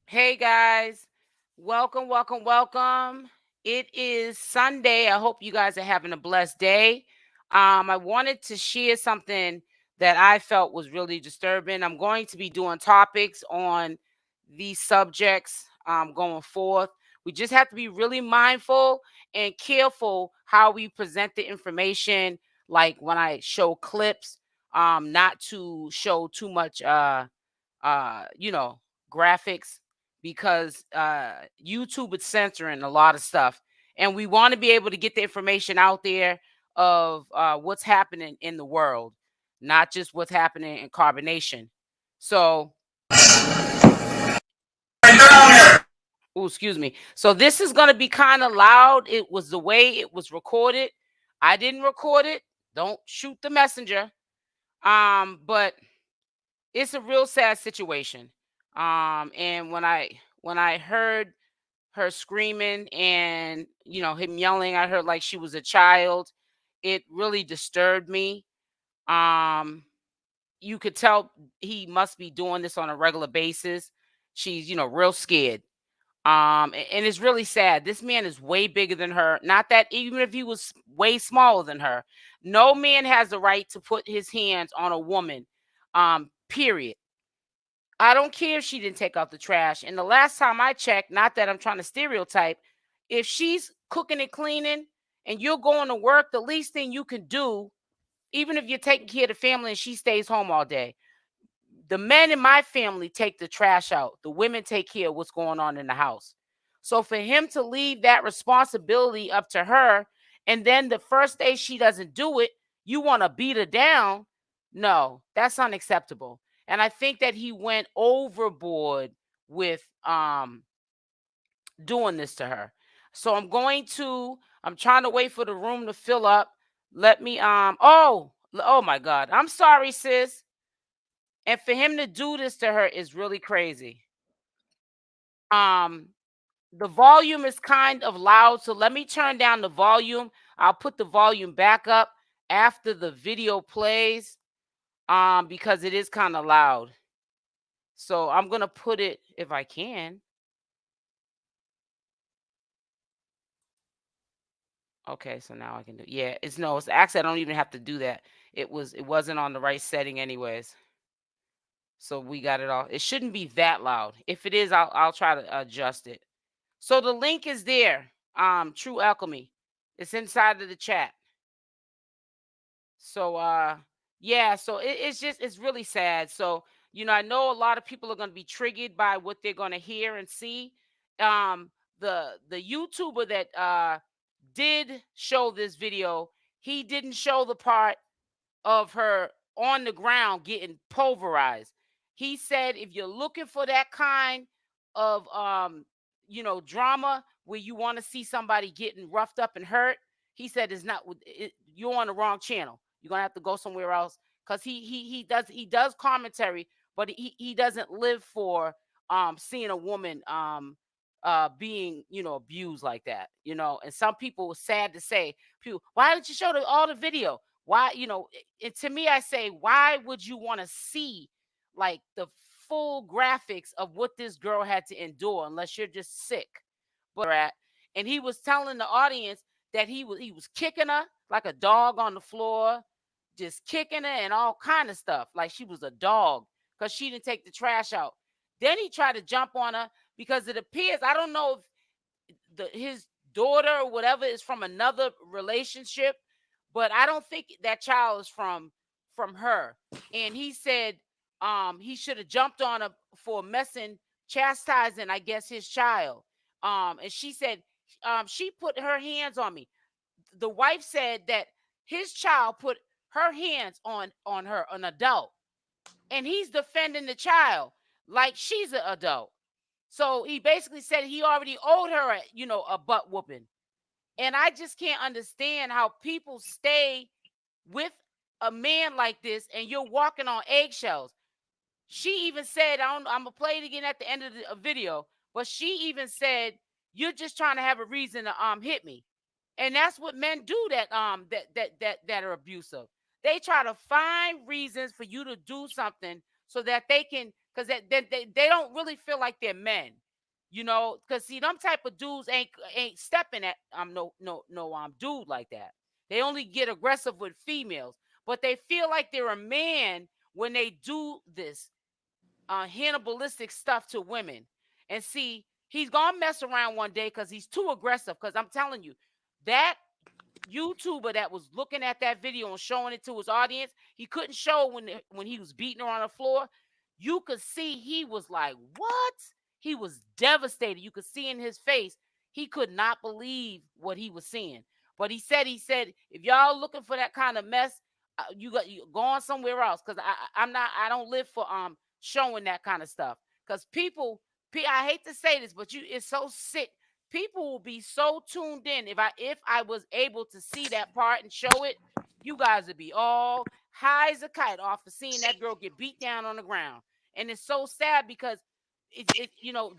Hey guys, welcome, welcome, welcome. It is Sunday. I hope you guys are having a blessed day. I wanted to share something that I felt was really disturbing. I'm going to be doing topics on these subjects going forth. We just have to be really mindful and careful how we present the information. Like when I show clips, not to show too much uh you know graphics, because YouTube is censoring a lot of stuff, and we want to be able to get the information out there of what's happening in the world, not just what's happening in carbonation. So, oh, excuse me. So this is going to be kind of loud. It was the way it was recorded. I didn't record it. Don't shoot the messenger. But it's a real sad situation. And when I heard her screaming and him yelling at her like she was a child, it really disturbed me. Um, you could tell he must be doing this on a regular basis. She's real scared. And it's really sad. This man is way bigger than her. Not that even if he was way smaller than her, no man has the right to put his hands on a woman. Period. I don't care if she didn't take out the trash. And the last time I checked, not that I'm trying to stereotype, if she's cooking and cleaning and you're going to work, the least thing you can do, even if you're taking care of the family and she stays home all day, the men in my family take the trash out. The women take care of what's going on in the house. So for him to leave that responsibility up to her, and then the first day she doesn't do it, you want to beat her down? No, that's unacceptable. And I think that he went overboard with doing this to her. So I'm trying to wait for the room to fill up. Let me oh my God. I'm sorry, sis. And for him to do this to her is really crazy. Um, the volume is kind of loud, so let me turn down the volume. I'll put the volume back up after the video plays, because it is kind of loud. So I'm gonna put it if I can. Okay, so now I can do. Yeah, it's no, it's actually I don't even have to do that. It wasn't on the right setting anyways. So we got it all. It shouldn't be that loud. If it is, I'll try to adjust it. So the link is there. True Alchemy. It's inside of the chat. So yeah, so it's really sad. So, I know a lot of people are gonna be triggered by what they're gonna hear and see. The YouTuber that did show this video, he didn't show the part of her on the ground getting pulverized. He said if you're looking for that kind of drama where you want to see somebody getting roughed up and hurt, he said it's not you're on the wrong channel. You're going to have to go somewhere else, cuz he does commentary, but he doesn't live for seeing a woman being abused like that. And some people, sad to say, people, why didn't you show all the video? Why, to me, I say, why would you want to see like the full graphics of what this girl had to endure unless you're just sick? But and he was telling the audience that he was kicking her like a dog on the floor, just kicking her and all kind of stuff, like she was a dog because she didn't take the trash out. Then he tried to jump on her because it appears, I don't know if his daughter or whatever is from another relationship, but I don't think that child is from her. And he said he should have jumped on her for messing, chastising, I guess, his child. And she said she put her hands on me. The wife said that his child put her hands on her, an adult, and he's defending the child like she's an adult. So he basically said he already owed her a butt whooping. And I just can't understand how people stay with a man like this and you're walking on eggshells. She even said, I'm gonna play it again at the end of the video, but she even said, "You're just trying to have a reason to hit me." And that's what men do, that are abusive. They try to find reasons for you to do something so that they can because they don't really feel like they're men. Because see, them type of dudes ain't stepping at no dude like that. They only get aggressive with females, but they feel like they're a man when they do this cannibalistic stuff to women. And see, he's gonna mess around one day because he's too aggressive. Because I'm telling you, that YouTuber that was looking at that video and showing it to his audience, he couldn't show when he was beating her on the floor. You could see he was like, "What?" He was devastated. You could see in his face he could not believe what he was seeing. But he said, if y'all looking for that kind of mess, you go on somewhere else because I don't live for showing that kind of stuff because I hate to say this, but it's so sick. People will be so tuned in. If I was able to see that part and show it, you guys would be all high as a kite off of seeing that girl get beat down on the ground. And it's so sad because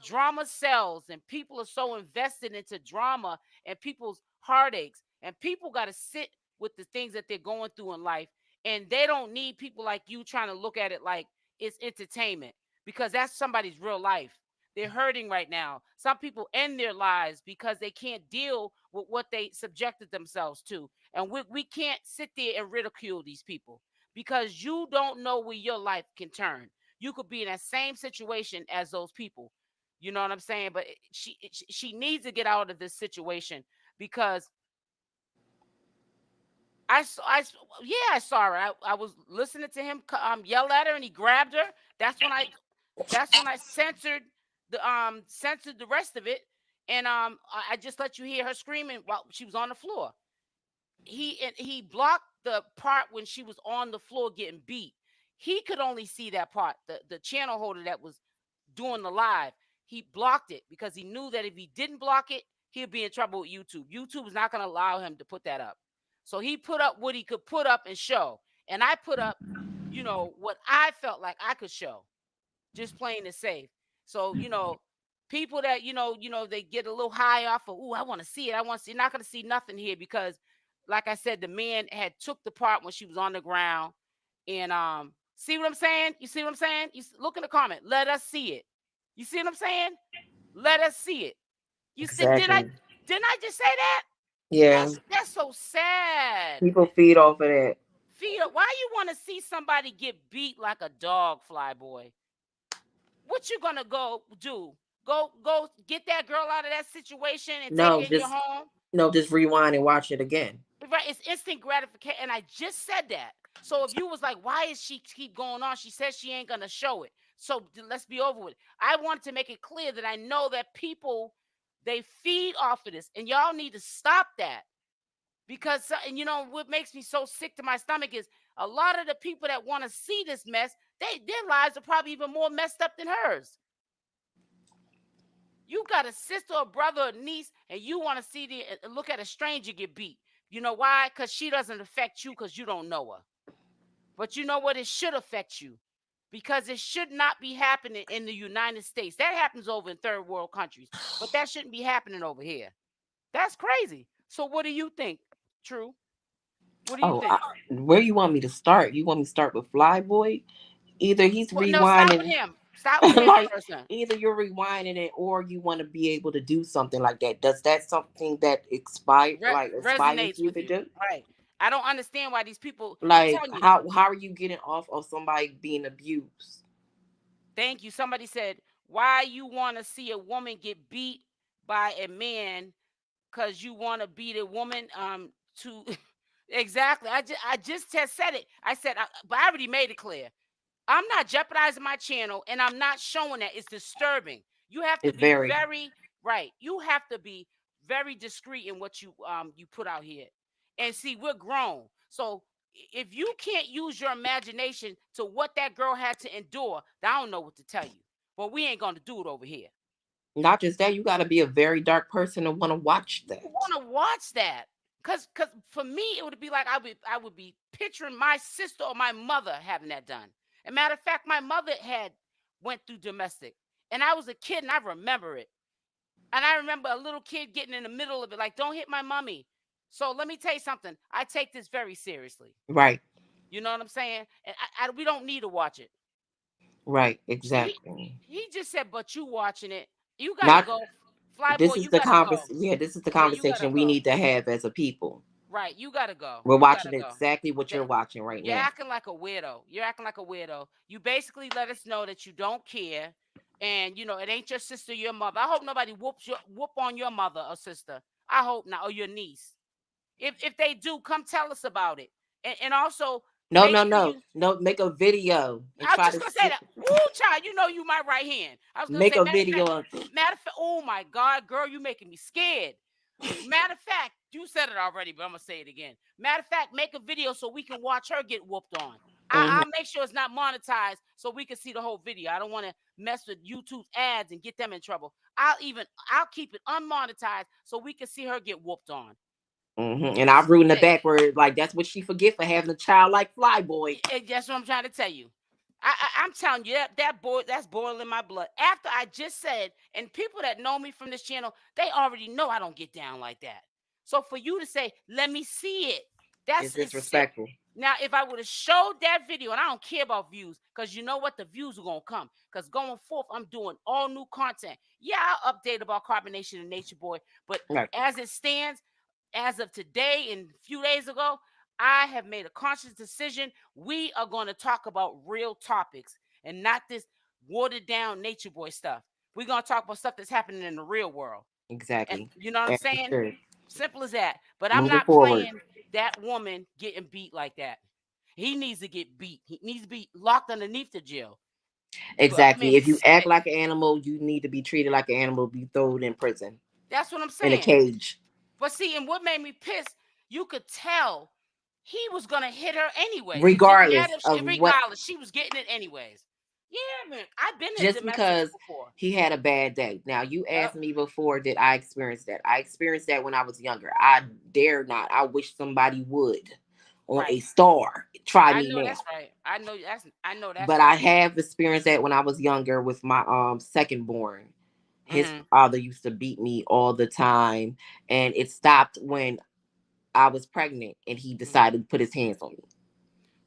drama sells, and people are so invested into drama and people's heartaches, and people got to sit with the things that they're going through in life, and they don't need people like you trying to look at it like it's entertainment, because that's somebody's real life. They're hurting right now. Some people end their lives because they can't deal with what they subjected themselves to. And we can't sit there and ridicule these people because you don't know where your life can turn. You could be in that same situation as those people. You know what I'm saying? But she needs to get out of this situation because yeah, I saw her. I was listening to him yell at her, and he grabbed her. That's when I censored the rest of it, and I just let you hear her screaming while she was on the floor. He blocked the part when she was on the floor getting beat. He could only see that part. The channel holder that was doing the live, he blocked it because he knew that if he didn't block it, he'd be in trouble with YouTube. YouTube is not going to allow him to put that up. So he put up what he could put up and show. And I put up, what I felt like I could show, just plain and safe. So, people that, they get a little high off of, I want to see it. I want to see. You're not going to see nothing here because, like I said, the man had took the part when she was on the ground. And see what I'm saying? You see what I'm saying? Look in the comment. Let us see it. You see what I'm saying? Let us see it. You said, Exactly. didn't I just say that? Yeah. That's so sad. People feed off of that. Why you want to see somebody get beat like a dog, fly boy? What you gonna go do? Go get that girl out of that situation and take No, her in your just home? no, just rewind and watch it again. Right? It's instant gratification, and I just said that. So if you was like, why is she keep going on? She says she ain't gonna show it. So let's be over with. I wanted to make it clear that I know that people, they feed off of this, and y'all need to stop that. Because and what makes me so sick to my stomach is a lot of the people that want to see this mess, their lives are probably even more messed up than hers. You got a sister or brother or niece, and you want to see look at a stranger get beat. You know why? Because she doesn't affect you because you don't know her. But you know what? It should affect you because it should not be happening in the United States. That happens over in third world countries, but that shouldn't be happening over here. That's crazy. So what do you think? True. What do you Oh, think? where you want me to start? You want me to start with Flyboy? Either he's Well, no, start with rewinding, him. Start with him like first. Then. either you're rewinding it, or you want to be able to do something like that. Does that something that inspires Resonates you with to you, do? right? I don't understand why these people. I'm Like telling you. how are you getting off of somebody being abused? Thank you. Somebody said, why you want to see a woman get beat by a man because you want to beat a woman to exactly. I just said it. I said, but I already made it clear. I'm not jeopardizing my channel, and I'm not showing that. It's disturbing. You have to It's be very very right. You have to be very discreet in what you put out here. And see, we're grown. So if you can't use your imagination to what that girl had to endure, I don't know what to tell you. But we ain't gonna do it over here. not just that. You got to be a very dark person to want to watch that. Want to watch that? Cause for me, it would be like I would be picturing my sister or my mother having that done. And matter of fact, my mother had went through domestic, and I was a kid, and I remember it. And I remember a little kid getting in the middle of it, like, "Don't hit my mommy." So let me tell you something. I take this very seriously. Right. You know what I'm saying? And we don't need to watch it. Right. He Exactly. he just said, but you watching it. You gotta Not. go. Fly boy, This is you the gotta go. Yeah. This is the Yeah, you gotta conversation we go. need to have as a people. Right, you gotta go. We're You gotta watching go. exactly what That you're watching right you're now. acting like a weirdo. You're acting like a weirdo. You basically let us know that you don't care, and it ain't your sister, your mother. I hope nobody whoop on your mother or sister. I hope not, or your niece. If they do, come tell us about it. And also No, make no, sure no, you. no. Make a video and I was try just to gonna say that. Ooh, child, you my right hand. I was gonna make say a matter of video fact, of oh my God, girl, you making me scared. Matter of fact, you said it already, but I'm gonna say it again. Matter of fact, make a video so we can watch her get whooped on. mhm, I'll make sure it's not monetized so we can see the whole video. I don't want to mess with YouTube's ads and get them in trouble. I'll keep it unmonetized so we can see her get whooped on. and I'm rooting the Sick. back where like that's what she forget for having a child like Flyboy. And that's what I'm trying to tell you. I'm telling you that boy that's boiling my blood. After I just said, and people that know me from this channel, they already know I don't get down like that. So for you to say, "Let me see it," It's that's it's sick. disrespectful. Now, if I would have showed that video, and I don't care about views, because you know what, the views are gonna come. Because going forth, I'm doing all new content. Yeah, I'll update about carbonation and Nature Boy, but Right. as it stands, as of today and a few days ago, I have made a conscious decision. We are going to talk about real topics and not this watered down Nature Boy stuff. We're going to talk about stuff that's happening in the real world. And Exactly. you know what I'm As it saying? should. Simple as that. But I'm Moving not forward. playing that woman getting beat like that. He needs to get beat. He needs to be locked underneath the jail. But I mean, Exactly. If you act sick. like an animal, you need to be treated like an animal. Be thrown in prison That's what I'm in a saying. cage. But see, and what made me pissed, you could tell he was gonna hit her anyways. It didn't matter Regardless if of what, regardless, she was getting it anyways. Yeah, man. I've been in just domestics because before. he had a bad day. Now you Yep. asked me before, did I experience that? I experienced that when I was younger. I dare not. I wish somebody would on Right. a star. Try I me know now. that's right. I know that's But I right. have experienced that when I was younger with my second born. His Hmm. father used to beat me all the time, and it stopped when I was pregnant and he Hmm. decided to put his hands on me.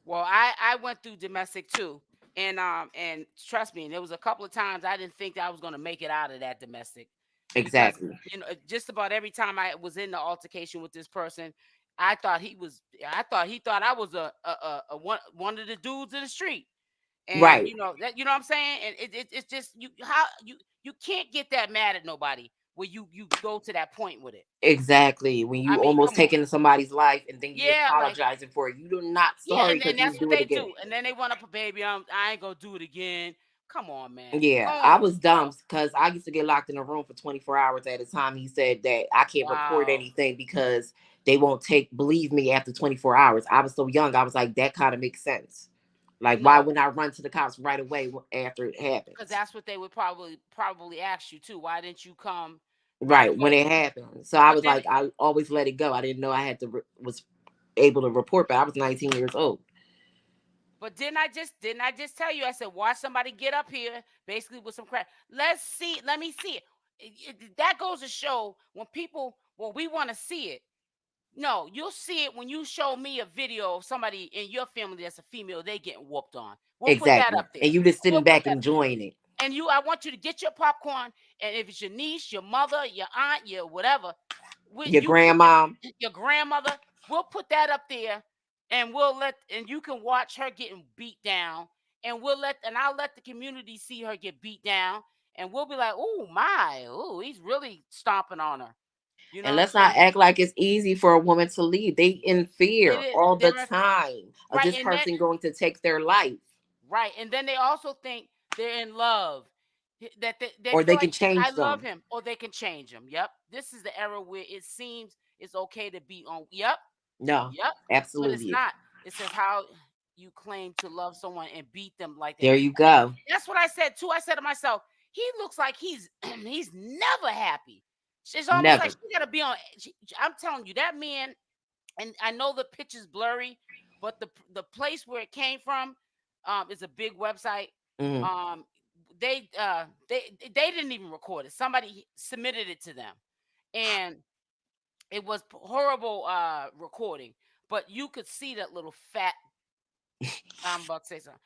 Well, I went through domestic too. And trust me, and there was a couple of times I didn't think that I was gonna make it out of that domestic because Exactly. just about every time I was in the altercation with this person, I thought I was a one of the dudes in the street. And Right. you know what I'm saying? And it's just you can't get that mad at nobody where you go to that point with it. Exactly. When I you mean, almost come on. taking somebody's life and then you Yeah, like apologizing for it. You're not yeah, sorry and because you that's what do it they again. do. And then they want to put baby I ain't gonna do it again. Come on, man. Yeah, I Oh, was dumb because I used to get locked in a room for 24 hours at a time. He said that I can't report wow. anything because they won't believe me after 24 hours. I was so young. I was like, that kind of makes sense. Like, why No, wouldn't I run to the cops right away after it because happens? that's what they would probably ask you too. Why didn't you come right Right, when away? it happened. So I But was then like, I always let it go. I didn't know I had to, was able to report, but I was 19 years old. But didn't I just tell you? I said, watch somebody get up here, basically with some crap. Let's see. Let me see it. That goes to show when we want to see it. No, you'll see it when you show me a video of somebody in your family that's a female. They getting whooped on. We'll put that Exactly. up there. And you just We'll sitting put back that. enjoying it. And I want you to get your popcorn. And if it's your niece, your mother, your aunt, your whatever, Your you put grandma. your grandmother. We'll put that up there, and you can watch her getting beat down, and I'll let the community see her get beat down, and we'll be like, oh my, oh, he's really stomping on her. You know And what I'm let's not saying? act like it's easy for a woman to leave. They in It fear is all the there, time of right, this and then person going to take their life, right, and then they also think they're in love. That they or feel they like can I change love them. him, or they can change him. Yep, this is the era where it seems it's okay to be on. Yep, No, yep, but it's absolutely. not. It says how you claim to love someone and beat them like that. There you go. That's what I said too. I said to myself, he looks like he's he's never happy. It's almost like Never. she gotta be on. I'm telling you, that man. And I know the picture's blurry, but the place where it came from is a big website. Hmm. Um, they didn't even record it. Somebody submitted it to them, and it was horrible recording. But you could see that little fat. I'm about to say something.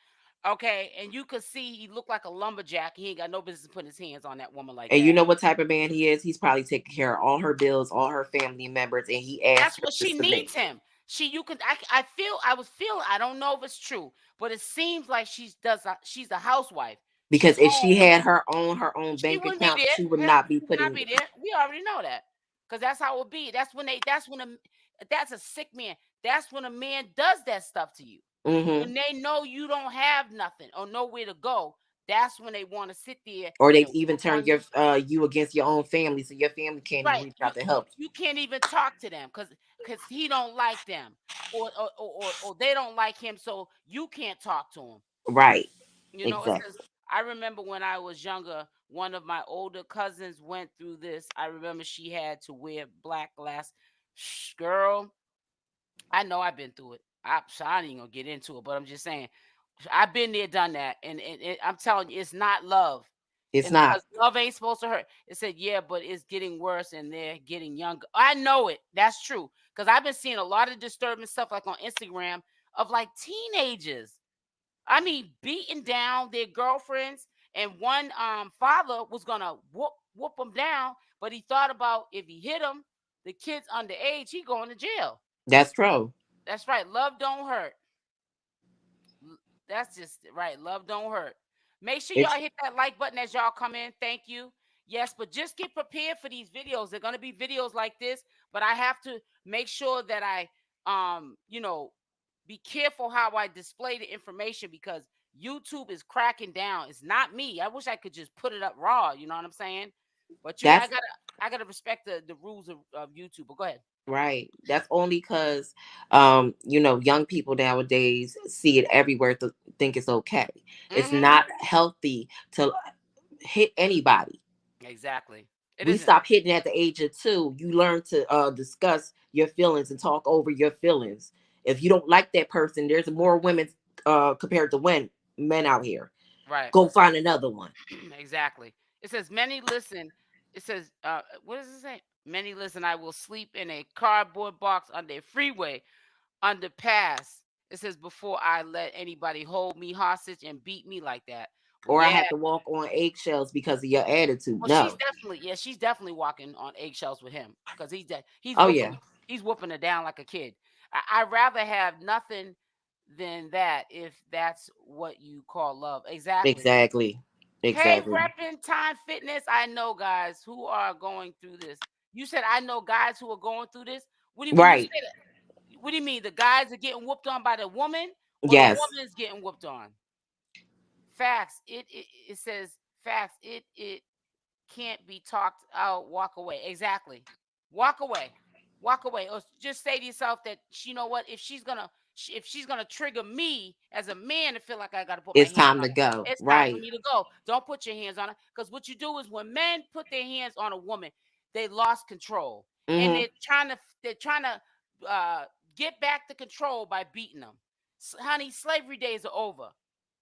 Okay, and you could see he looked like a lumberjack. He ain't got no business putting his hands on that woman like And you that. know what type of man he is? He's probably taking care of all her bills, all her family members, and he asked That's her what to she submit. needs him. She, you can, I feel, I was feeling, I don't know if it's true, but it seems like she's a housewife. She's Because if she home. had her own She bank wouldn't be account, there. she would Hell, not be she would not putting. be there. We already know that, because that's how it would be. That's when that's a sick man. That's when a man does that stuff to you. Hmm. When they know you don't have nothing or nowhere to go, that's when they want to sit there Or they and even whoop turn on your you. you against your own family, so your family can't even Right. reach You out to you help you can't even talk to them because he don't like them, or they don't like him, so you can't talk to him. you. Right. You know, it says, Exactly. I remember when I was younger, one of my older cousins went through this. I remember she had to wear black glass. Girl, I know I've been through it. I ain't gonna get into it, but I'm just saying I've been there, done that, and I'm telling you, it's not love. It's And not. because love ain't supposed to hurt. It said, yeah, but it's getting worse and they're getting younger. I know it. That's true. Because I've been seeing a lot of disturbing stuff like on Instagram of like teenagers. I mean, beating down their girlfriends. And one father was gonna whoop them down, but he thought about if he hit them, the kid's underage, he going to jail. That's true. That's right. Love don't hurt. That's just right. Love don't hurt. Make sure y'all It's hit that like button as y'all come in. Thank you. Yes, but just get prepared for these videos. They're gonna be videos like this, but I have to make sure that I be careful how I display the information because YouTube is cracking down. It's not me. I wish I could just put it up raw, you know what I'm saying? But that's I gotta respect the rules of YouTube. But go ahead. right. That's only because young people nowadays see it everywhere to think it's okay. It's Mm-hmm. not healthy to hit anybody. Exactly. It We isn't. stop hitting at the age of 2. You learn to discuss your feelings and talk over your feelings. If you don't like that person, there's more women compared to men out here. Right. Go find another one. Exactly. It says many listen. It says, what does it say? Many listen. I will sleep in a cardboard box on the freeway underpass. It says before I let anybody hold me hostage and beat me like that. Well, Or I yeah. have to walk on eggshells because of your attitude. Well, No. she's definitely walking on eggshells with him because Oh yeah. he's whooping her down like a kid. I'd rather have nothing than that if that's what you call love. Exactly. Exactly. Hey, Exactly. repping time fitness. I know guys who are going through this. You said I know guys who are going through this. When you say Right. that, what do you mean? The guys are getting whooped on by the woman, or the Yes. woman is getting whooped on? Facts. It says facts. It can't be talked out. Walk away. Exactly. Walk away. Walk away. Or just say to yourself that you know what? If she's gonna trigger me as a man to feel like I gotta put my It's hands time on to go. her, it's time for Right. me to go. Don't put your hands on her. Because what you do is when men put their hands on a woman, they lost control. And Hmm. they're trying to uh get back the control by beating them. Honey, slavery days are over.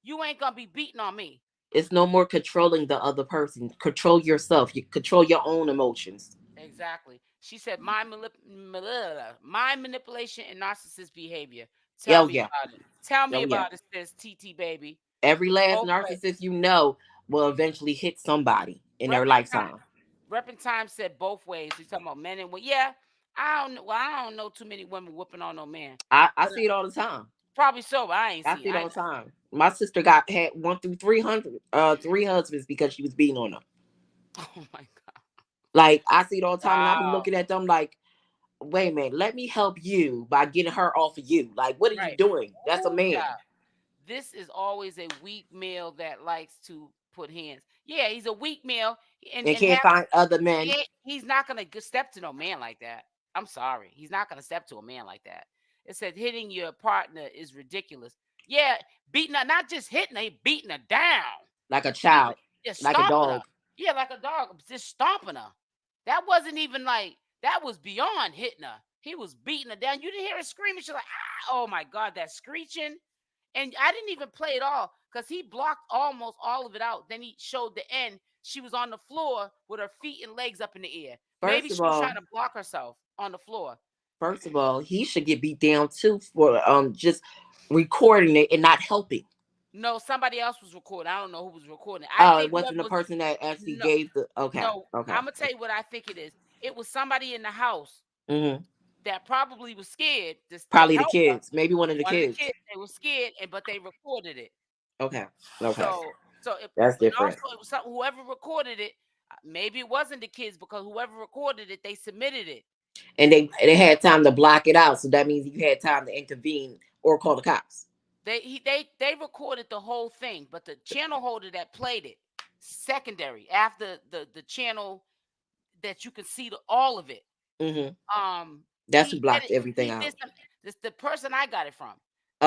You ain't gonna be beating on me. It's no more controlling the other person. Control yourself. You control your own emotions. Exactly. She said, mind manipulation and narcissist behavior. Tell Oh me yeah. about it. Tell me Oh yeah. about it, says TT baby. Every last Both way. narcissist will eventually hit somebody in their Reppin' time, lifetime. Reppin' time said both ways. He's talking about men and women. Yeah, I don't know. Well, I don't know too many women whooping on no man. I But see it all the time. probably so, but I ain't I see. see it all the time. My sister had 1 through 300, 3 husbands because she was beating on them. Oh my god. Like I see it all the time, and I be Wow. looking at them like, wait a minute, let me help you by getting her off of you. Like, what are you Right. doing? That's a Oh man yeah. This is always a weak male that likes to put hands. Yeah, he's a weak male, and and can't have find other men. he's not gonna step to no man like that. I'm sorry, he's not gonna step to a man like that. It said hitting your partner is ridiculous. Yeah, beating her, not just hitting her, beating her down, Like a beating her, child, just like a stomping her. dog. Yeah, like a dog, just stomping her. That wasn't even like that was beyond hitting her. He was beating her down. You didn't hear her screaming. She's like, ah, oh my god, that screeching. And I didn't even play it all because he blocked almost all of it out. Then he showed the end. She was on the floor with her feet and legs up in the air. Maybe First of she was all, trying to block herself on the floor. first of all, he should get beat down too for just recording it and not helping. No, somebody else was recording. I don't know who was recording. I Oh, it think wasn't whoever the was person that actually no, gave the. Okay, no. okay. I'm gonna tell you what I think it is. It was somebody in the house Hmm. that probably was scared to Probably the help her. kids. Maybe one of the One of the kids. kids, they were scared, and but they recorded it. Okay, okay. So it, That's and different. also it was some whoever recorded it. Maybe it wasn't the kids because whoever recorded it, they submitted it. And they had time to block it out, so that means you had time to intervene or call the cops. They recorded the whole thing, but the channel holder that played it secondary after the channel that you can see all of it. Hmm. That's who He blocked edit everything he did out. some this the person I got it from,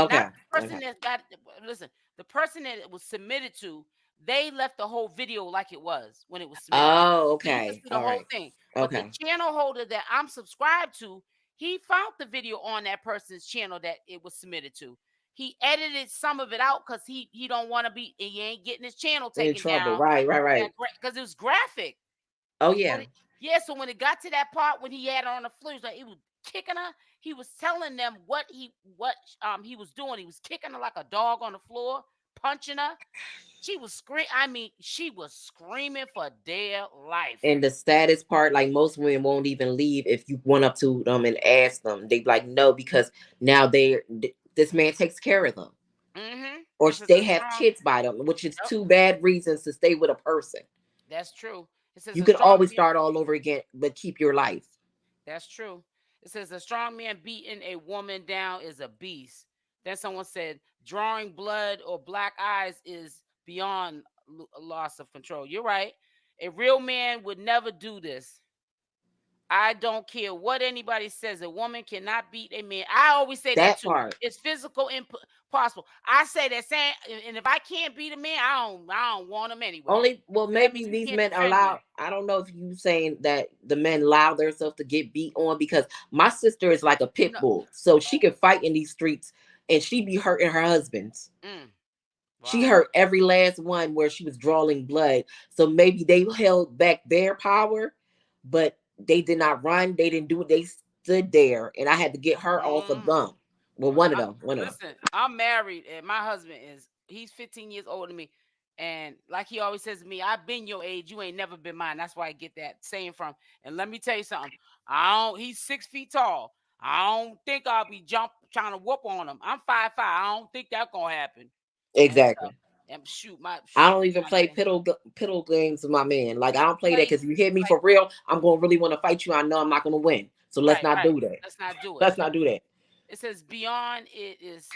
not Okay, the person okay. that got listen, the person that it was submitted to, they left the whole video like it was when it was submitted. Oh, So you can okay. see the All whole right. thing. But the Okay. channel holder that I'm subscribed to, he found the video on that person's channel that it was submitted to. He edited some of it out because he don't want to he ain't getting his channel In taken trouble. down. Right, right, right. Because it was graphic. Oh When yeah. yeah, so when it got to that part when he had her on the floor, he was kicking her. He was telling them what he was doing. He was kicking her like a dog on the floor, punching her. She was screaming. I mean, she was screaming for dear life. And the saddest part, like most women won't even leave if you went up to them and asked them. They like no, because now this man takes care of them, or This is they a have strong. kids by them, which is Yep, two bad reasons to stay with a person. that's true. It says You a could strong always man. start all over again, but keep your life. That's true. It says a strong man beating a woman down is a beast. Then someone said drawing blood or black eyes is beyond loss of control. You're right. A real man would never do this. I don't care what anybody says. A woman cannot beat a man. I always say that That too. part. It's physical impossible. I say that same. And if I can't beat a man, I don't want him anyway. Only, well, That maybe means he these can't men defend me. allow. I don't know if you saying that the men allow themselves to get beat on, because my sister is like a pit No. bull, so she can fight in these streets, and she be hurting her husbands. Mm, She wow. hurt every last one where she was drawing blood. So maybe they held back their power, but they did not run. They didn't do it. They stood there, and I had to get her off of Mm. them. Well, one of I'm them. One of them. listen, I'm married and my husband he's 15 years older than me. And like he always says to me, I've been your age, you ain't never been mine. That's where I get that saying from. And let me tell you something. He's 6 feet tall. I don't think I'll be trying to whoop on him. I'm 5'5". I don't think that's gonna happen. And Exactly. I don't even my play man. piddle games with my man. Like I don't play that, Play because if you hit me like for real, I'm gonna really want to fight you. I know I'm not gonna win. So let's right, not right. do that. Let's not do it. Let's not do that. It says beyond it is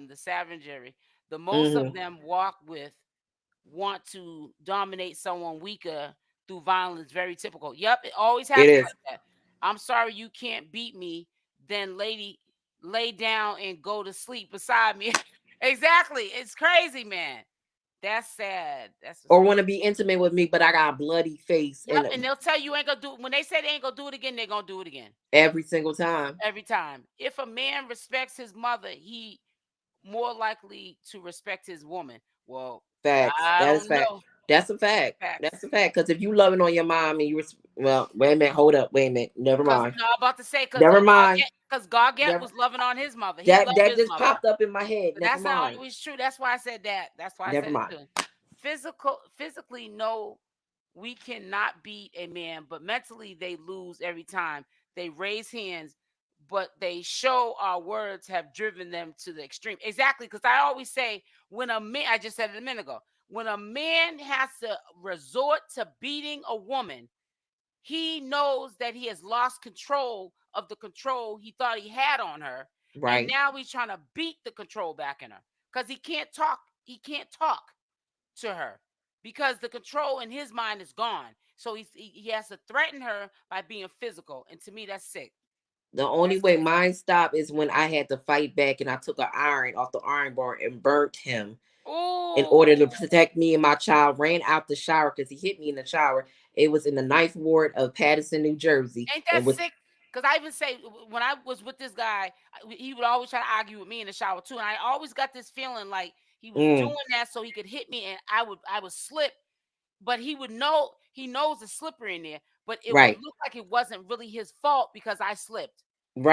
the savagery. The most of Hmm. them walk with want to dominate someone weaker through violence. Very typical. Yep, it always It happens is. like that. I'm sorry you can't beat me. Then lady, lay down and go to sleep beside me. Exactly. It's crazy, man. That's sad. That's Or what's want to be intimate with me, but I got a bloody face yep. and And they'll tell you ain't gonna do when they say they ain't gonna do it again, they're gonna do it again. every single time. Every time. If a man respects his mother, he more likely to respect his woman. Well, Facts. I That is don't fact. know. That's a fact. That's Facts. a fact. Because if you loving on your mom and well, wait a minute, hold up, wait a minute, never Because mind, no, I'm about to say never mind, Because Gargett never. was loving on his mother. He That loved that his just mother. popped up in my head. But Never that's not mind, always true. That's why I said that. That's why I never said it mind. too. Physically, no, we cannot beat a man, but mentally they lose every time. They raise hands, but they show our words have driven them to the extreme. Exactly, because I always say when a man, I just said it a minute ago, when a man has to resort to beating a woman, he knows that he has lost control of the control he thought he had on her. And Right. now he's trying to beat the control back in her because he can't talk. He can't talk to her because the control in his mind is gone. So he has to threaten her by being physical. And to me, that's sick. The only That's way sick. mine stopped is when I had to fight back and I took an iron off the iron bar and burnt him in order to Oh, protect me and my child. Ran out the shower because he hit me in the shower. It was in the ninth ward of Paterson, New Jersey. ain't It that was. sick? Because I even say when I was with this guy, he would always try to argue with me in the shower too, and I always got this feeling like he was Mm, doing that so he could hit me, and I would slip, but he knows it's slippery in there, but it would right. look like it wasn't really his fault because I slipped.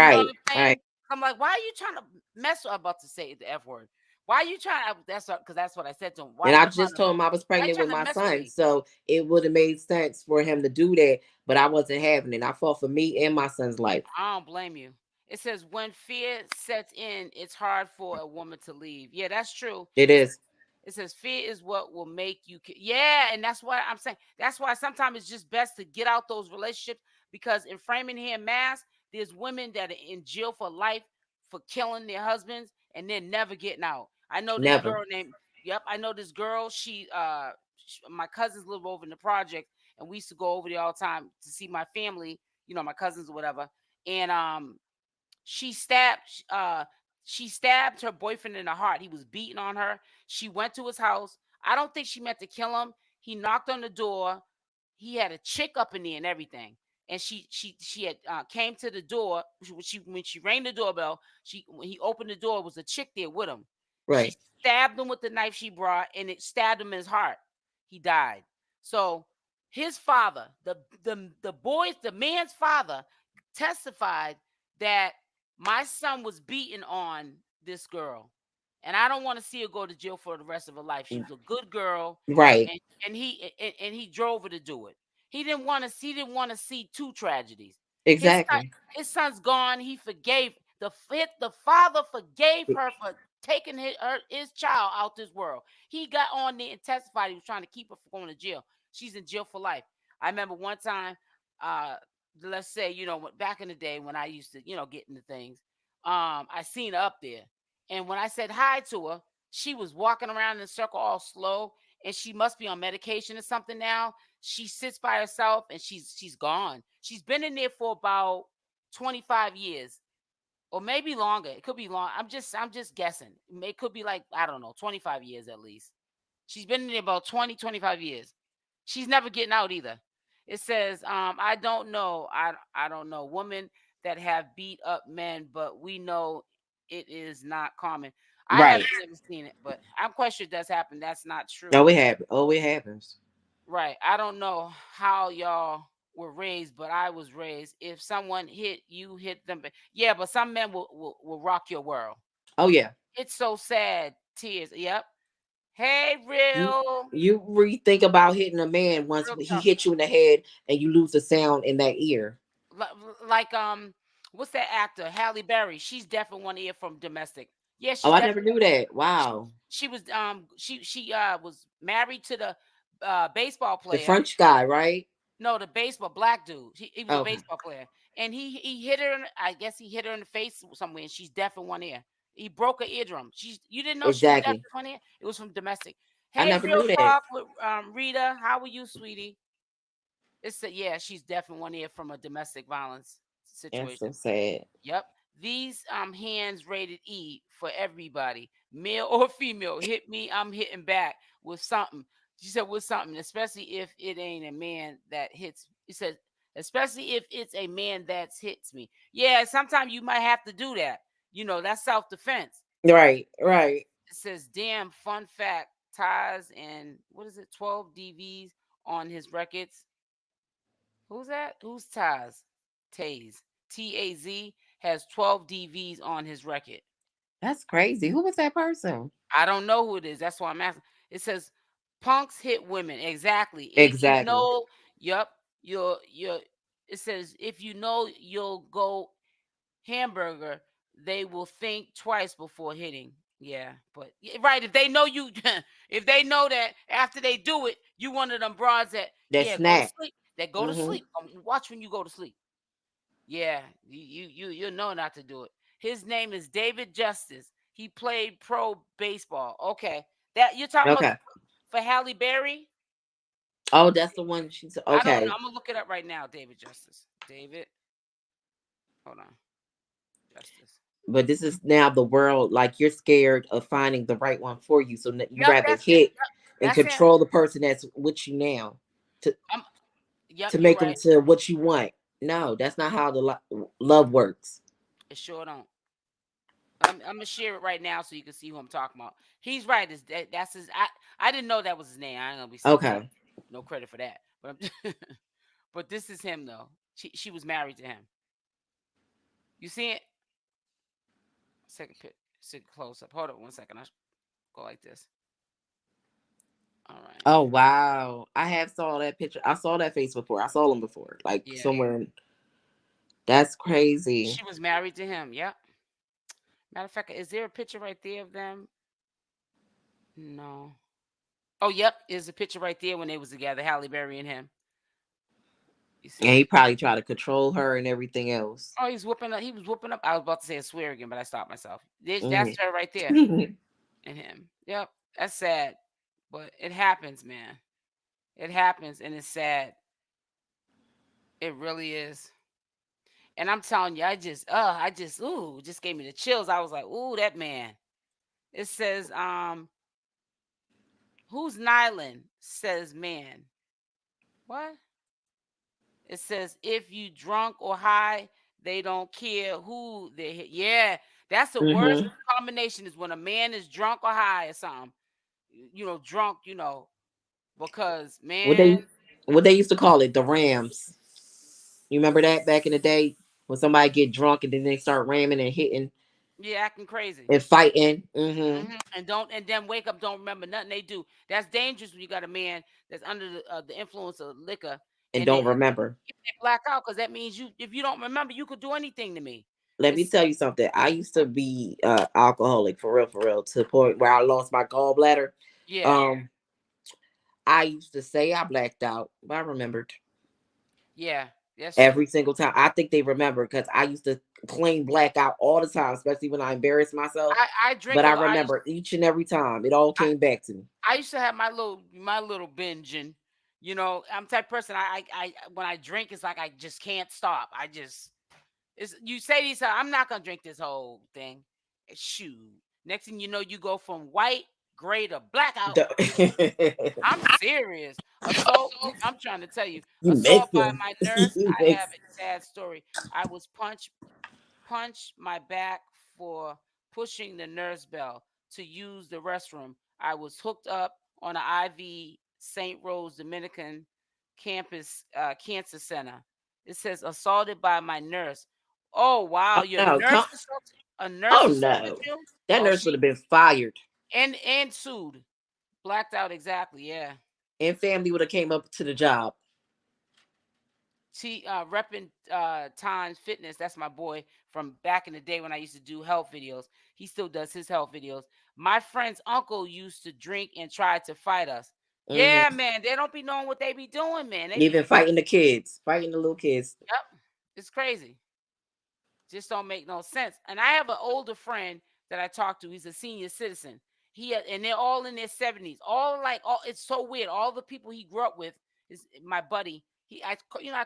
You know what Right. I'm saying? Right. I'm like, why are you trying to mess? I'm about to say the F word. Why you trying? That's what I said to him. Why And I you trying just to? told him I was Why you pregnant with trying to my mess with son. me? So it would have made sense for him to do that. But I wasn't having it. I fought for me and my son's life. I don't blame you. It says when fear sets in, it's hard for a woman to leave. Yeah, that's true. It It's is. It says fear is what will make you. Yeah, and that's why I'm saying. That's why sometimes it's just best to get out those relationships because in Framingham, Mass, there's women that are in jail for life for killing their husbands and then never getting out. I know this Never. girl named. Yep, I know this girl. My cousins live over in the project, and we used to go over there all the time to see my family. My cousins or whatever. And she stabbed uh she stabbed her boyfriend in the heart. He was beating on her. She went to his house. I don't think she meant to kill him. He knocked on the door. He had a chick up in there and everything. And she had came to the door. When she rang the doorbell, when he opened the door, was a chick there with him. She Right. stabbed him with the knife she brought, and it stabbed him in his heart. He died. So his father, the man's father, testified that my son was beating on this girl, and I don't want to see her go to jail for the rest of her life. She was a good girl, Right. and he drove her to do it. He didn't want to see two tragedies. His son, Exactly. his son's gone. He forgave the father forgave her for taking his child out this world. He got on there and testified he was trying to keep her from going to jail. She's in jail for life. I remember one time, uh, let's say, back in the day when I used to, get into things, I seen her up there. And when I said hi to her, she was walking around in a circle all slow, and she must be on medication or something now. She sits by herself and she's gone. She's been in there for about 25 years or maybe longer. It could be long. I'm just guessing. It could be like, I don't know, 25 years at least. She's been in there about 20, 25 years. She's never getting out either. It says, I don't know. I don't know. Women that have beat up men, but we know it is not common. I Right. haven't never seen it, but I'm quite sure it does happen. That's not Oh, true. it happens. Oh, it happens. Right. I don't know how y'all were raised, but I was raised. If someone hit you, hit them. Yeah, but some men will rock your world. Oh yeah. It's so sad. Tears. Yep. Hey, You real, you rethink about hitting a man once real he tough. hit you in the head and you lose the sound in that ear. Like what's that actor? Halle Berry. She's definitely one ear from domestic. Yeah, Oh, she's I never definitely. knew that. She, Wow. she was married to the baseball The player. French guy, right? No, the baseball black dude. He was a Okay. baseball player, and he hit her. I guess he hit her in the face somewhere, and she's deaf in one ear. He broke her eardrum. You didn't know she was deaf Exactly. in one ear. It was from domestic. I Hey, never real knew that. talk with Rita. How are you, sweetie? It's a, yeah, she's deaf in one ear from a domestic violence That's so situation. sad. Yep. These hands rated E for everybody, male or female. Hit me, I'm hitting back with something. She said with something, especially if it ain't a man that hits. He said, especially if it's a man that hits me. Yeah, sometimes you might have to do that. That's self defense. Right, right. It says, damn, fun fact, Taz and what is it, 12 DVs on his records. Who's that? Who's Taz? Taz. TAZ has 12 DVs on his record. That's crazy. Who was that person? I don't know who it is. That's why I'm asking. It says punks hit women. Exactly. If you Exactly. know, yep, you're it says if you know you'll go hamburger, they will think twice before hitting. Yeah, but right, if they know you if they know that after they do it, you one of them broads that, That yeah, go to snap. sleep. That go to Mm-hmm. sleep. Watch when you go to sleep. Yeah, you know not to do it. His name is David Justice. He played pro baseball. Okay, that you're talking about Okay. for Halle Berry. Oh, that's the one she's I don't know. okay. I'm gonna look it up right now. David Justice. David, hold on. Justice. But this is now the world, like you're scared of finding the right one for you. So you Yep, rather that's him. hit Yep, and that's him. control the person that's with you now to I'm. Yep, to you're make them right. to what you want. No, that's not how the love works. It sure don't. I'm gonna share it right now so you can see who I'm talking about. He's right. That's his. I didn't know that was his name. I ain't gonna be take Okay. no credit for that. But but this is him though. She was married to him. You see it? Second close up. Hold on one second. Go like this. All right. Oh wow. I have saw that picture. I saw that face before. I saw him before. Like Yeah. somewhere that's crazy. She was married to him. Yep. Matter of fact, is there a picture right there of them? No. Oh, yep. There's a picture right there when they was together, Halle Berry and him. You And see? he probably tried to control her and everything else. Oh, he's whooping up. He was whooping up. I was about to say a swear again, but I stopped myself. Hmm. That's her right there and him. Yep. That's sad, but it happens, man. It happens, and it's sad. It really is. And I'm telling you, ooh, just gave me the chills. I was like, ooh, that man. It says, who's Nyland? Says man. What? It says if you drunk or high, they don't care who they hit. Yeah, that's the worst Hmm. combination is when a man is drunk or high or something. Drunk, because What man, they used to call it, the Rams. You remember that back in the day when somebody get drunk and then they start ramming and hitting yeah, acting crazy. and fighting. Hmm. And then wake up, don't remember nothing they do. That's dangerous when you got a man that's under the influence of liquor, And and don't remember. they black out because that means if you don't remember, you could do anything to me. Let me It's tell you something. I used to be alcoholic for real, to the point where I lost my gallbladder. yeah, Um, I used to say I blacked out, but I remembered yeah, that's every true. single time. I think they remember because I used to claim blackout all the time, especially when I embarrassed myself. I drink But a I lot. remember each and every time it all I, came back to me. I used to have my little binging. I'm the type of person I when I drink, it's like I just can't stop. You say these, I'm not gonna drink this whole thing. Shoot. Next thing you know, you go from white, gray to blackout. I'm serious. Assault. I'm trying to tell you, You assault by mixing. my nurse. You I have mix. a sad story. I was punched my back for pushing the nurse bell to use the restroom. I was hooked up on an IV St. Rose Dominican campus cancer center. It says assaulted by my nurse. Oh wow, Oh your no, nurse come. assaulted a nurse Oh assaulted no. you? That Oh, nurse would she have been fired. and sued. Blacked out exactly, yeah. And family would have came up to the job. She repping Times Fitness. That's my boy from back in the day when I used to do health videos. He still does his health videos. My friend's uncle used to drink and try to fight us. Yeah, Hmm. man. They don't be knowing what they be doing, man. They Even be fighting the kids, fighting the little kids. yep. It's crazy. Just don't make no sense. And I have an older friend that I talk to. He's a senior citizen. And they're all in their 70s. All it's so weird. All the people he grew up with is my buddy. I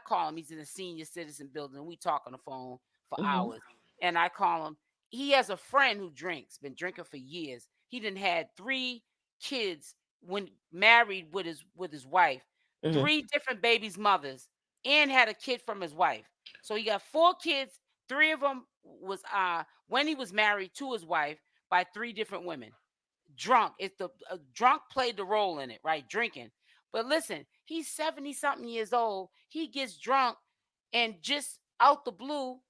call him. He's in a senior citizen building. We talk on the phone for Hmm. hours. And I call him. He has a friend who drinks, been drinking for years. He done had 3 kids when married with his wife, Hmm. 3 different babies' mothers, and had a kid from his wife. So he got 4 kids. 3 of them was when he was married to his wife by 3 different women. Drunk. It's the drunk played the role in it, right? Drinking. But listen, he's 70 something years old. He gets drunk and just out the blue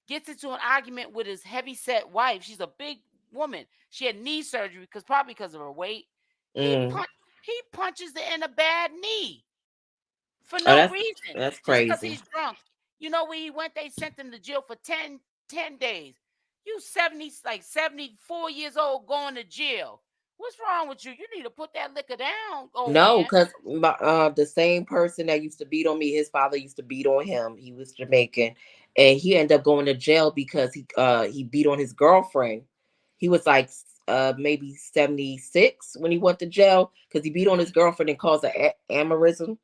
gets into an argument with his heavy set wife. She's a big woman. She had knee surgery probably because of her weight. He Hmm. punch he punches her in a bad knee for Oh, no reason, that's just because crazy. he's drunk. You know where he went? They sent him to jail for 10 days. You 70, like 74 years old, going to jail. What's wrong with you? You need to put that liquor down, old No, man. because the same person that used to beat on me, his father used to beat on him. He was Jamaican, and he ended up going to jail because he beat on his girlfriend. He was like maybe 76 when he went to jail because he beat on his girlfriend and caused an aneurysm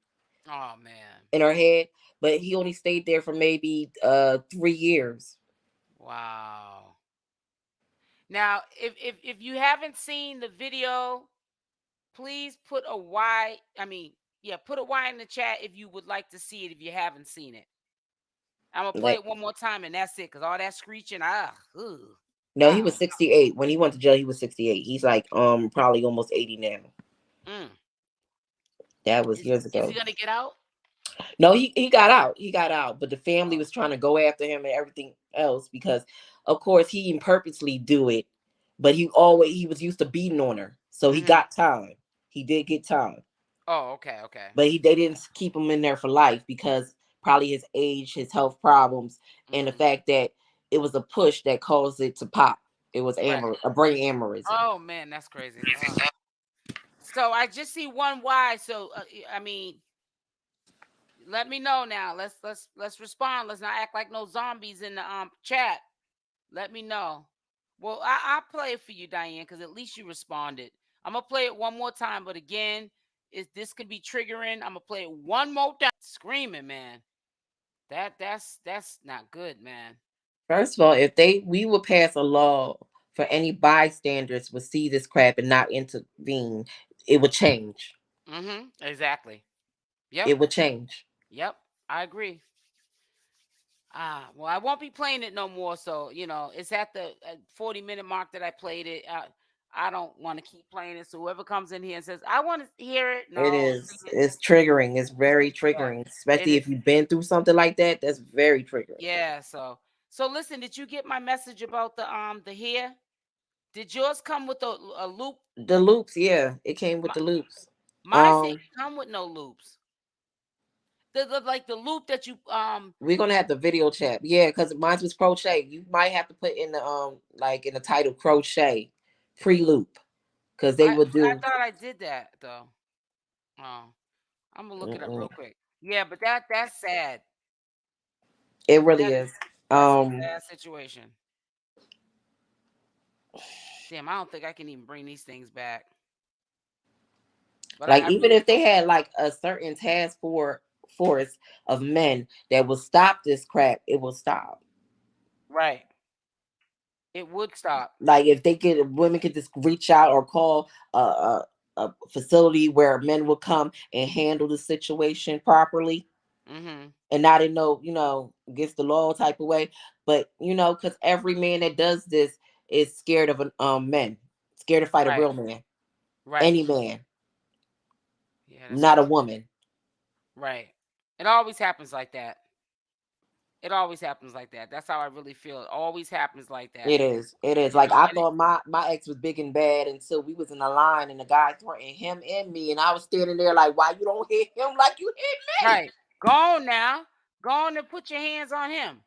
Oh man. in her head. But he only stayed there for maybe 3 years. Wow. Now, if you haven't seen the video, please put a Y. I mean, yeah, put a Y in the chat if you would like to see it. If you haven't seen it, I'm gonna play Like, it one more time, and that's it. Cause all that screeching, ugh, no, he I was don't 68 when he went to jail. He was 68. He's like probably almost 80 now. know. That was Is years is he ago. gonna get out? No, he got out. He got out, but the family Oh, was trying to go after him and everything else because, of course, he didn't purposely do it, but he was used to beating on her. So he Mhm. got time. He did get time, Oh, okay, okay. but they didn't keep him in there for life because probably his age, his health problems, and the Mhm. fact that it was a push that caused it to pop. It was Right. a brain aneurysm. Oh man, that's crazy. So I just see one Y. So I mean, let me know now. Let's respond. Let's not act like no zombies in the chat. Let me know. Well, I'll play it for you, Diane, because at least you responded. I'm gonna play it one more time, but again, this could be triggering. I'm gonna play it one more time. Screaming, man. That's not good, man. First of all, if we would pass a law for any bystanders would see this crap and not intervene, it would change. Exactly. Yep. It would change. Yep. I agree. Well, I won't be playing it no more. So it's at the 40-minute mark that I played it. I don't want to keep playing it. So whoever comes in here and says I want to hear it, It no, is. It's triggering. It's very yeah, triggering, it especially is. if you've been through something like that. That's very triggering. Yeah. So listen, did you get my message about the hair? Did yours come with a loop? The loops, yeah, it came with My, the loops. mine didn't come with no loops. The like the loop that you We're gonna have the video chat, yeah, because mine was crochet. You might have to put in the like in the title crochet pre loop, because they would I do. thought I did that though. Oh, I'm gonna look it up Mm-mm. real quick. Yeah, but that's sad. It really That is is. that's a Um, sad situation. Damn, I don't think I can even bring these things back. But like I even really if they had like a certain force of men that will stop this crap, it will stop. right. It would stop. Like if they could, women could just reach out or call a facility where men will come and handle the situation properly Mm-hmm. and not in no, against the law type of way. But because every man that does this is scared of an men, scared to fight a Right. real man, Right. any man, Yeah, that's not a crazy. woman. Right. It always happens like that. It always happens like that. That's how I really feel. It always happens like that. It is. It is. You Like know, I and it, thought my ex was big and bad until we was in a line and the guy threatened him and me, and I was standing there like, why you don't hit him like you hit me? right. Go on now. Go on and put your hands on him.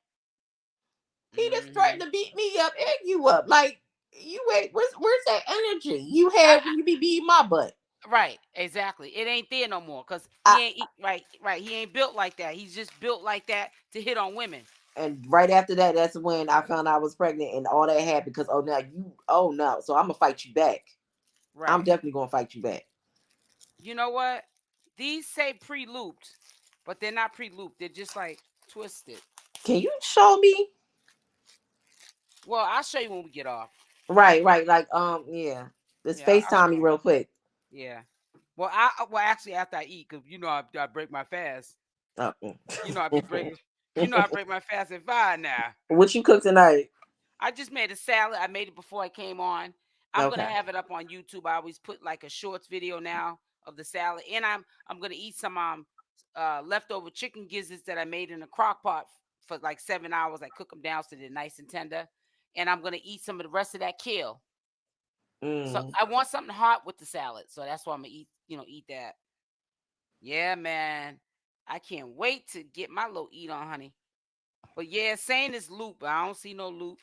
He just Mm-hmm. threatened to beat me up and you up. Like you ain't. Where's that energy you I, had when you be beating my butt? right. Exactly. It ain't there no more because I right. Right. He ain't built like that. He's just built like that to hit on women. and right after that, that's when I found out I was pregnant and all that happened because oh no, so I'm gonna fight you back. I'm Right. definitely gonna fight you back. You know what? These say pre-looped, but they're not pre-looped. They're just like twisted. Can you show me? Well, I'll show you when we get off. Right, right. Like yeah. Let's Yeah, I'll FaceTime show me you. real quick. Yeah. Well, actually, after I eat, cause I break my fast. Uh, I be breaking. I break my fast at 5 now. what you cook tonight? I just made a salad. I made it before I came on. I'm gonna Okay. have it up on YouTube. I always put like a shorts video now of the salad, and I'm gonna eat some leftover chicken gizzards that I made in a crock pot for like 7 hours. I cook them down so they're nice and tender, and I'm gonna eat some of the rest of that kale. So Mm. I want something hot with the salad, so that's why I'm gonna eat. Eat that. Yeah, man. I can't wait to get my little eat on, honey. But yeah, saying it's loop, but I don't see no loops.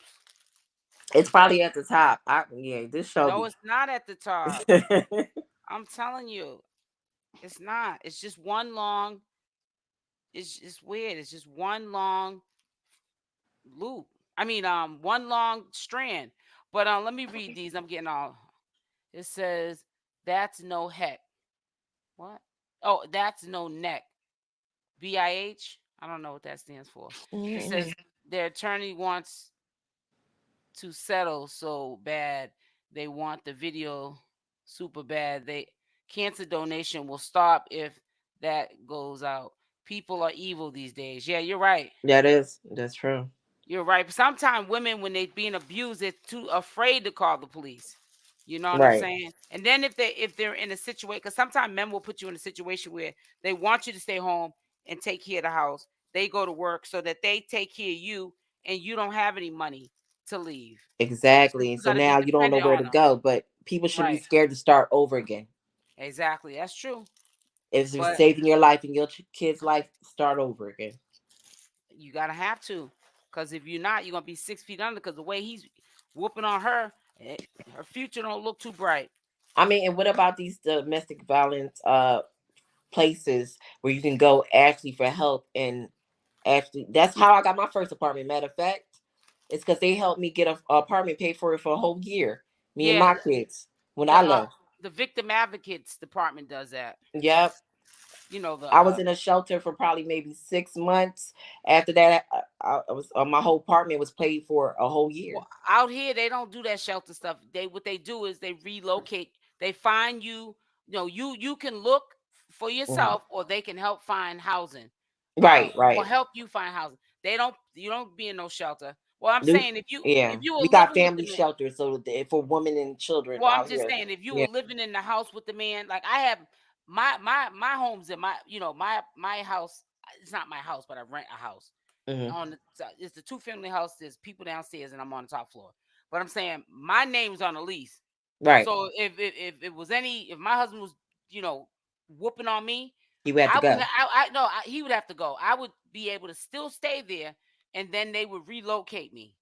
It's But probably at the top. Yeah, this show no, me. it's not at the top. I'm telling you, it's not. It's just one long. It's just weird. It's just one long loop. I mean, one long strand. But let me read these. I'm getting all. It says that's no heck. What? Oh, that's no neck. BIH. I don't know what that stands for. It says Mm-mm. their attorney wants to settle so bad. They want the video super bad. They cancer donation will stop if that goes out. People are evil these days. Yeah, you're right. That's true. You're right. Sometimes women, when they're being abused, they're too afraid to call the police. You know what I'm Right. saying? And then if they're in a situation, because sometimes men will put you in a situation where they want you to stay home and take care of the house. They go to work so that they take care of you, and you don't have any money to leave. So Exactly. you So got to be now you don't know dependent where on to them. go, but People should be Right. scared to start over again. Exactly. That's true. If you're But saving your life and your kid's life, start over again. you gotta have to, because if you're not, you're gonna be 6 feet under. Because the way he's whooping on her, eh, her future don't look too bright. I mean, and what about these domestic violence places where you can go actually for help? And actually, that's how I got my first apartment. Matter of fact, it's because they helped me get a apartment paid for it for a whole year. Me and Yeah, my kids when the I left. the victim advocates department does that. Yep. You know the I was in a shelter for probably maybe 6 months. After that, I was my whole apartment was paid for a whole year. well, out here they don't do that shelter stuff. They what they do is they relocate. They find you. You know, you can look for Mhm. yourself, or they can help find housing. Right, Or right. help you find housing. They don't. You don't be in no shelter. Well, I'm Do saying if yeah. you were We got living with family the man. shelters so for women and children Well, I'm out just here. saying if you Yeah. were living in the house with the man, like I have my homes in my my house. It's not my house, but I rent a house Hmm. on the it's the two-family house. There's people downstairs, and I'm on the top floor. But I'm saying my name's on the lease. Right. So if it was any if my husband was you know whooping on me, You would have to I would go. I no I, he would have to go. I would be able to still stay there, and then they would relocate me.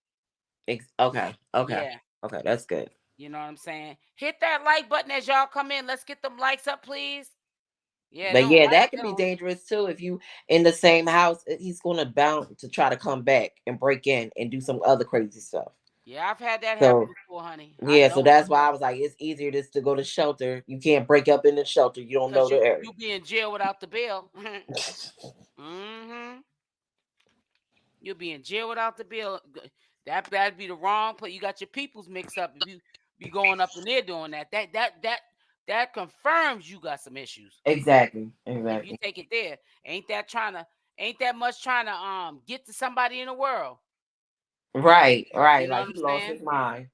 Okay. Okay. Yeah, Okay. That's good. you know what I'm saying. Hit that like button as y'all come in. Let's get them likes up, please. Yeah, they But don't yeah, like that can be those. dangerous too. If you in the same house, he's gonna bound to try to come back and break in and do some other crazy stuff. Yeah, I've had that happen So before, honey. I yeah, so know. that's why I was like, it's easier just to go to shelter. You can't break up in the shelter. You don't know Cause the area. you be in jail without the bail. hmm You'll be in jail without the bill. That'd be the wrong place. You got your peoples mixed up if you be going up in there doing that. That confirms you got some issues. Exactly. If you Exactly. take it there, ain't that much trying to get to somebody in the world. Right. You Right. know Like what he I'm lost saying? his mind.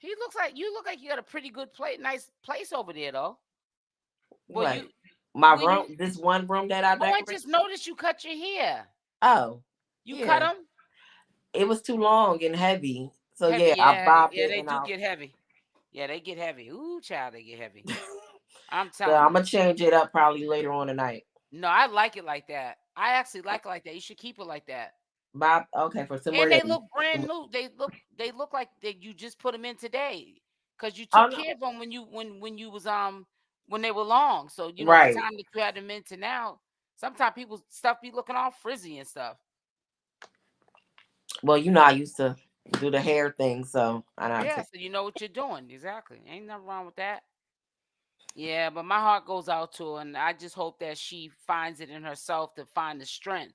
You look like you got a pretty good nice place over there though. Well, What? you My where you? room. This one room that I Oh, I decorated. just noticed you cut your hair. Oh, You cut yeah. them It was too long and heavy. So heavy. yeah, I Yeah, bobbed yeah, it they and do I. get heavy. Yeah, they get heavy. Ooh, child, they get heavy. I'm So telling I'm you. gonna change it up probably later on tonight. No, I like it like that. I actually like it like that. You should keep it like that. Bob. Okay, for some more And they days. look brand new. They look like that you just put them in today, cause you Oh took no. care of them when you was when they were long. So the Right. time that you had them in to now, sometimes people stuff be looking all frizzy and stuff. Well, I used to do the hair thing, so I know how Yeah, to. so you know what you're doing exactly. Ain't nothing wrong with that. Yeah, but my heart goes out to her, and I just hope that she finds it in herself to find the strength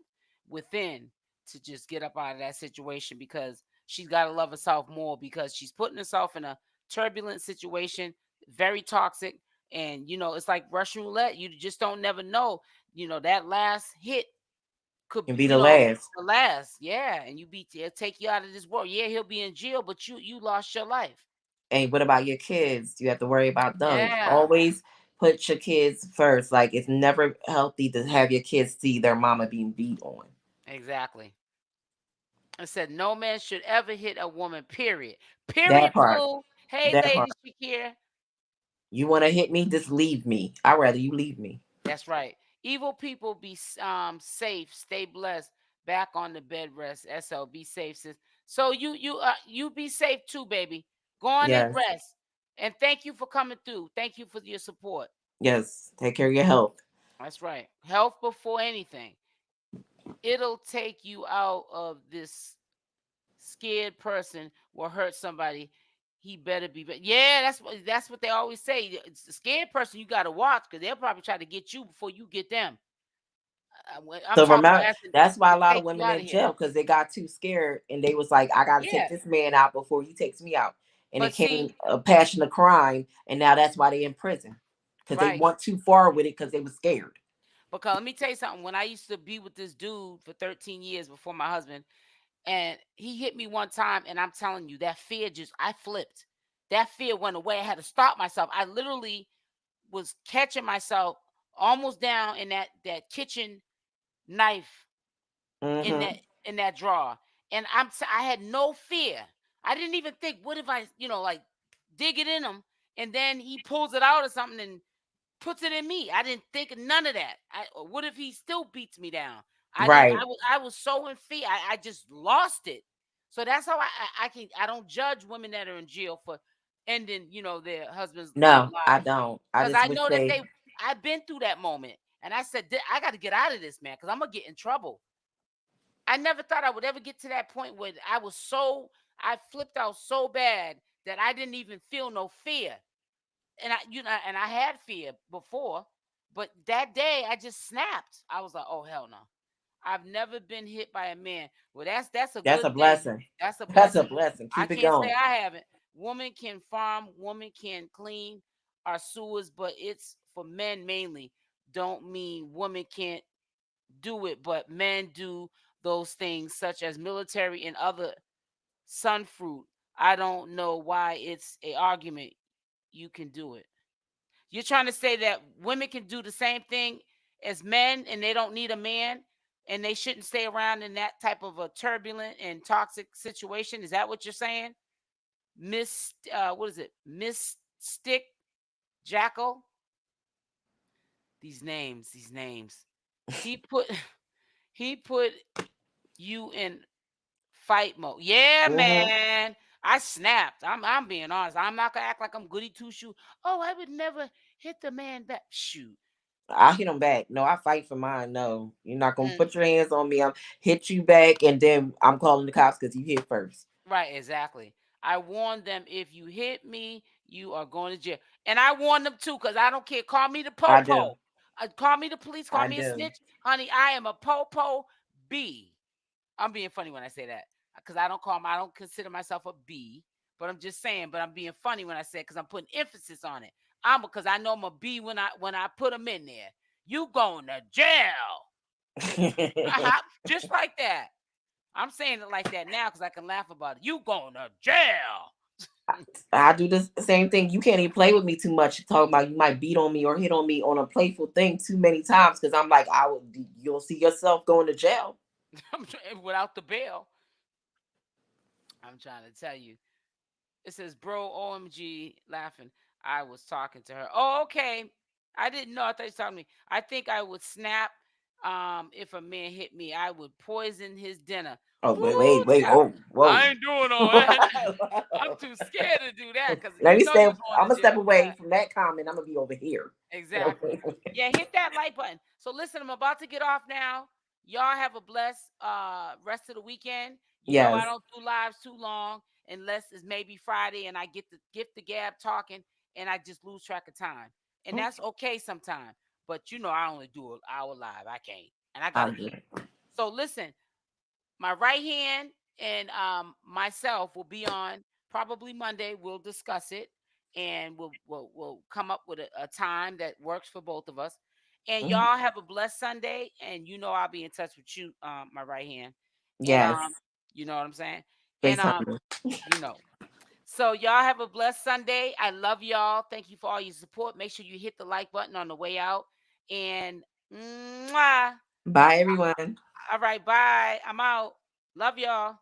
within to just get up out of that situation because she's got to love herself more because she's putting herself in a turbulent situation, very toxic. And, it's like Russian roulette. You just don't never know. That last hit could Can be, be the last. the last. Yeah. And it'll take you out of this world. Yeah, he'll be in jail, but you lost your life. And what about your kids? You have to worry about them. Yeah, Always put your kids first. Like it's never healthy to have your kids see their mama being beat on. exactly. I said no man should ever hit a woman. Period. That Period. part. Pooh. Hey, That part. ladies, Shakira. You want to hit me? Just leave me. I'd rather you leave me. That's right. Evil people be safe. Stay blessed. Back on the bed rest. SL. Be safe, sis. So you be safe too, baby. Go on and Yes. rest. And thank you for coming through. Thank you for your support. Yes. Take care of your health. That's right. Health before anything. It'll take you out of this scared person will hurt somebody, he better be. Yeah, that's what they always say. It's the scared person you got to watch because they'll probably try to get you before you get them. I'm So talking about remember, asking that's why to a lot of take you women out of in here. jail because they got too scared and they was like, I got to take Yeah, this man out before he takes me out. And it but came see, a passion of crime, and now that's why they in prison because they right? went too far with it because they was scared. Because let me tell you something. When I used to be with this dude for 13 years before my husband, and he hit me one time, and I'm telling you, that fear I flipped. That fear went away. I had to stop myself. I literally was catching myself almost down in that kitchen knife in that Mm-hmm. in that drawer, and I had no fear. I didn't even think, what if I, like dig it in them, and then he pulls it out or something and puts it in me. I didn't think of none of that. What if he still beats me down? I didn't. Right. I was so in fear. I just lost it. So that's how I can. I don't judge women that are in jail for ending, their husbands, No, I lives, don't. I because just I would know that say they. I've been through that moment, and I said I got to get out of this, man, because I'm gonna get in trouble. I never thought I would ever get to that point where I flipped out so bad that I didn't even feel no fear. And I had fear before, but that day I just snapped. I was like, "Oh hell no. I've never been hit by a man." Well, that's a that's a good thing. blessing. That's a That's a blessing. blessing. I Keep it can't say going. I haven't. Women can farm, women can clean our sewers, but it's for men mainly. Don't mean women can't do it, but men do those things such as military and other sun fruit. I don't know why it's a argument. You can do it. You're trying to say that women can do the same thing as men and they don't need a man and they shouldn't stay around in that type of a turbulent and toxic situation? Is that what you're saying? What is it? Miss Stick Jackal? These names. He put he put you in fight mode. Yeah, Hmm. man. I snapped. I'm being honest. I'm not gonna act like I'm goody two shoe. Oh, I would never hit the man back. Shoot. I hit them back. No, I fight for mine. No, you're not gonna Mm, put your hands on me. I'm hit you back, and then I'm calling the cops because you hit first. right, exactly. I warned them, if you hit me, you are going to jail. And I warned them too, because I don't care. Call me the I do. popo. Call me the police, call I me a do. snitch. Honey, I am a popo B. I'm being funny when I say that. Because I don't consider myself a B. But I'm just saying, but I'm being funny when I say it because I'm putting emphasis on it. Because I know I'm a B when I put them in there. You going to jail. Just like that. I'm saying it like that now because I can laugh about it. You going to jail. I do the same thing. You can't even play with me too much. Talking about you might beat on me or hit on me on a playful thing too many times because I'm like, you'll see yourself going to jail. Without the bail. I'm trying to tell you. It says, bro, OMG, laughing. I was talking to her. Oh, okay. I didn't know. I thought you were talking to me. I think I would snap if a man hit me. I would poison his dinner. Oh, wait, Woo, wait, wait. child. Oh, whoa. I ain't doing all that. I'm too scared to do that because Let you me know stay. you're I'm going to gonna step jail for away that. from that comment. I'm gonna be over here. Exactly. Yeah, hit that like button. So listen, I'm about to get off now. Y'all have a blessed rest of the weekend. You know I Yes. don't do lives too long unless it's maybe Friday and I get the gift the gab talking and I just lose track of time. And that's Okay. okay sometimes. But I only do an hour live. I can't. And I I gotta eat. agree. So listen, my right hand and myself will be on probably Monday. We'll discuss it and we'll come up with a time that works for both of us. And Mhm. y'all have a blessed Sunday. And I'll be in touch with you, my right hand. And Yes. you know what I'm saying? And FaceTime. you know. So y'all have a blessed Sunday. I love y'all. Thank you for all your support. Make sure you hit the like button on the way out. And mwah. Bye, everyone. All right, bye. I'm out. Love y'all.